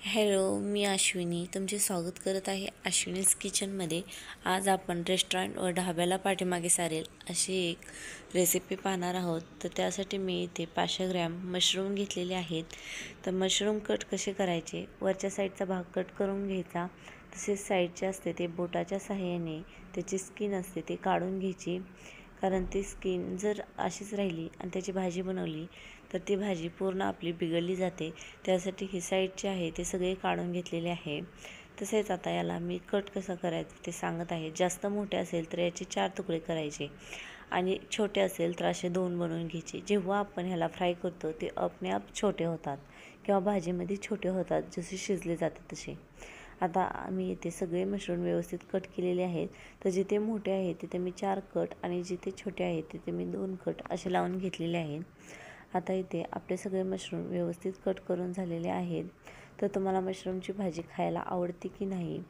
Hello, मी अश्विनी तुमचे स्वागत करत आहे अश्विनीज किचनमध्ये। आज आपण रेस्टॉरंट व ढाब्याला पाठीमागे सारेल अशी एक रेसिपी पाहणार आहोत। तर त्यासाठी मी इथे 500 ग्रॅम मशरूम घेतलेले आहेत। तर मशरूम कट कसे करायचे, वरच्या साईडचा भाग कट करून घ्यायचा, तसेच साईडचे असते ते बोटाच्या सहाय्याने त्याची स्किन असते ते काढून घ्यायची। कारण ती स्किन जर अशीच राहिली आणि त्याची भाजी बनवली तर ती भाजी पूर्ण आपली बिघडली जाते। त्यासाठी ही साईडचे आहे ते सगळे काढून घेतलेले आहे। तसेच आता याला मी कट कसं करायचं ते सांगत आहे। जास्त मोठे असेल तर याचे 4 तुकडे करायचे आणि छोटे असेल तर असे 2 बनवून घ्यायचे। जेव्हा आपण ह्याला फ्राय करतो ते अपने आप छोटे होतात किंवा भाजीमध्ये छोटे होतात, जसे शिजले जाते तसे। आता आम्ही इथे सगळे मशरूम व्यवस्थित कट केलेले आहेत। तर जिथे मोठे आहेत तिथे मी 4 कट आणि जिथे छोटे आहेत तिथे मी 2 कट असे लावून घेतलेले आहेत। आता इथे आपले सगळे मशरूम व्यवस्थित कट करून झालेले आहेत। तर तुम्हाला मशरूमची भाजी खायला आवडते की नाही,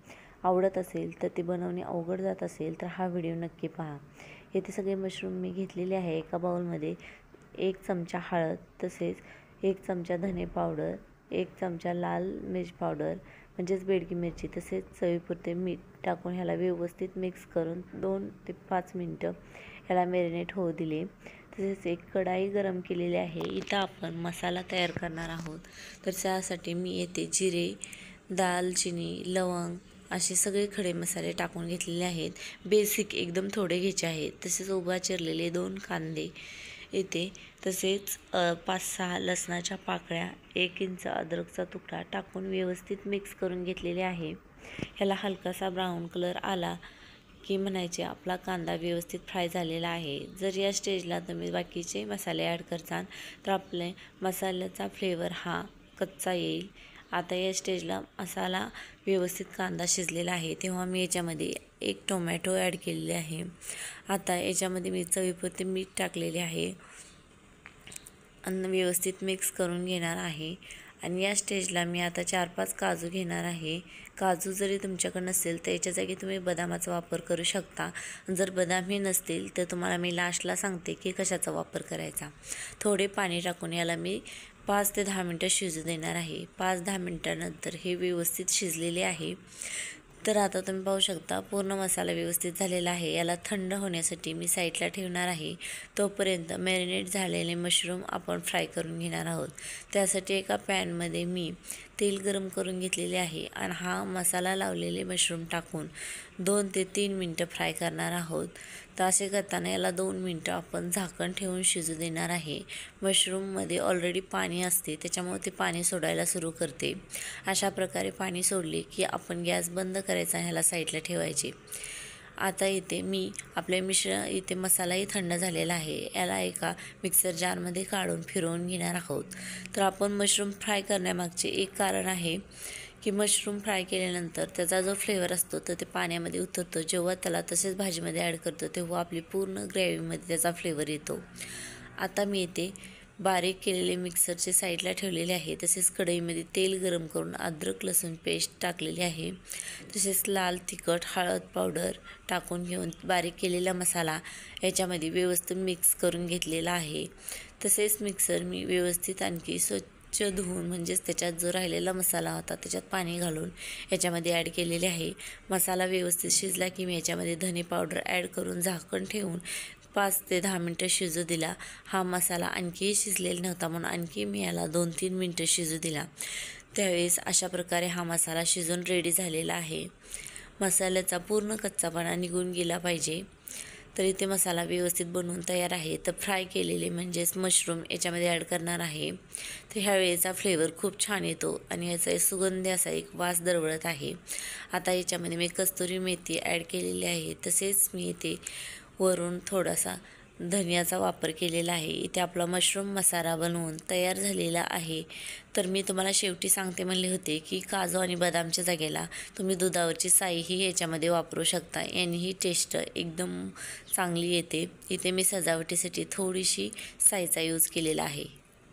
आवडत असेल तर ते बनवणे अवघड जात असेल तर हा व्हिडिओ नक्की पहा। इथे सगळे मशरूम मी घेतलेले आहे। एका बाउलमध्ये 1 चमचा हळद, तसेच 1 चमचा धने पावडर, 1 चमचा लाल मिर्च पावडर म्हणजेच बेडगी मिरची, तसेच चवीपुरते मीठ टाकून ह्याला व्यवस्थित मिक्स करून 2 ते 5 मिनिटं ह्याला मॅरिनेट होऊ दिले। तसेच एक कढाई गरम केलेली आहे। इथं आपण मसाला तयार करणार आहोत। तर त्यासाठी मी येथे जिरे, दालचिनी, लवंग असे सगळे खडे मसाले टाकून घेतलेले आहेत। बेसिक एकदम थोडे घ्यायचे आहेत। तसेच उभा चिरलेले 2 कांदे इथे, तसेच 5-6 लसणाच्या पाकळ्या, 1 इंच अद्रकचा तुकडा टाकून व्यवस्थित मिक्स करून घेतलेले आहे। ह्याला हलकासा ब्राऊन कलर आला की म्हणायचे आपला कांदा व्यवस्थित फ्राय झालेला आहे। जर या स्टेजला तुम्ही बाकीचे मसाले ॲड करताल तर आपले मसाल्याचा फ्लेवर हा कच्चा येईल। आता या स्टेजला मसाला व्यवस्थित कांदा शिजलेला आहे तेव्हा मी याच्यामध्ये 1 टोमॅटो ॲड केलेले आहे। आता याच्यामध्ये मी चवीपुरते मीठ टाकलेले आहे आणि व्यवस्थित मिक्स करून घेणार आहे। आणि या स्टेजला मी आता 4-5 काजू घेणार आहे। काजू जरी तुमच्याकडे नसेल तर याच्या जागी तुम्ही बदामाचा वापर करू शकता। जर बदाम हे नसतील तर तुम्हाला मी लास्टला सांगते की कशाचा वापर करायचा। थोडे पाणी टाकून याला मी 5 ते 10 मिनिटं शिजू देणार आहे। 5-10 मिनिटांनंतर हे व्यवस्थित शिजलेले आहे। तर आता तुम्ही पाहू शकता पूर्ण मसाला व्यवस्थित झालेला आहे। याला थंड होण्यासाठी मी साईडला ठेवणार आहे। तोपर्यंत मॅरिनेट झालेले मशरूम आपण फ्राय करून घेणार आहोत। त्यासाठी एका पॅनमध्ये मी तेल गरम करून घेतलेले आहे आणि हा मसाला लावलेले मशरूम टाकून 2 ते 3 मिनिटं फ्राय करणार आहोत। तर असे करताना याला 2 मिनिटं आपण झाकण ठेवून शिजू देणार आहे। मशरूममध्ये ऑलरेडी पाणी असते त्याच्यामुळे ते पाणी सोडायला सुरू करते। अशा प्रकारे पाणी सोडले की आपण गॅस बंद करायचा, ह्याला साईडला ठेवायचे। आता इथे मी आपले इथे मसालाही थंड झालेला आहे। याला एका मिक्सर जारमध्ये काढून फिरवून घेणार आहोत। तर आपण मशरूम फ्राय करण्यामागचे एक कारण आहे की मशरूम फ्राय केल्यानंतर त्याचा जो फ्लेवर असतो तर ते पाण्यामध्ये उतरतो। जेव्हा त्याला तसेच भाजीमध्ये ॲड करतो तेव्हा आपली पूर्ण ग्रेव्हीमध्ये त्याचा फ्लेवर येतो। आता मी इथे बारीक केलेले मिक्सरचे साईडला ठेवलेले आहे। तसेच कढईमध्ये तेल गरम करून अद्रक लसूण पेस्ट टाकलेली आहे। तसेच लाल तिखट, हळद पावडर टाकून घेऊन बारीक केलेला मसाला याच्यामध्ये व्यवस्थित मिक्स करून घेतलेला आहे। तसेच मिक्सर मी व्यवस्थित आणखी स्वच्छ धुवून म्हणजेच त्याच्यात जो राहिलेला मसाला होता त्याच्यात पाणी घालून याच्यामध्ये ॲड केलेले आहे। मसाला व्यवस्थित शिजला की मी याच्यामध्ये धने पावडर ॲड करून झाकण ठेवून 5 ते 10 मिनिटं शिजू दिला। हा मसाला आणखीही शिजलेला नव्हता म्हणून आणखी मी याला 2-3 मिनिटं शिजू दिला। त्यावेळेस अशा प्रकारे हा मसाला शिजून रेडी झालेला आहे। मसाल्याचा पूर्ण कच्चापणा निघून गेला पाहिजे। तर इथे मसाला व्यवस्थित बनवून तयार आहे। तर फ्राय केलेले म्हणजेच मशरूम याच्यामध्ये ॲड करणार आहे। तर ह्या वेळेचा फ्लेवर खूप छान येतो आणि याचा सुगंधी असा एक वास दरवळत आहे। आता याच्यामध्ये मी कस्तुरी मेथी ॲड केलेली आहे। तसेच मी इथे वरून थोडासा धनियाचा वापर केलेला आहे। इथे आपला मशरूम मसाला बनवून तयार झालेला आहे। तर मी तुम्हाला शेवटी सांगते म्हणले होते की काजू आणि बदामच्या जागेला तुम्ही दुधावरची साईही याच्यामध्ये वापरू शकता, यानेही टेस्ट एकदम चांगली येते। इथे मी सजावटीसाठी थोडीशी साईचा यूज केलेला आहे।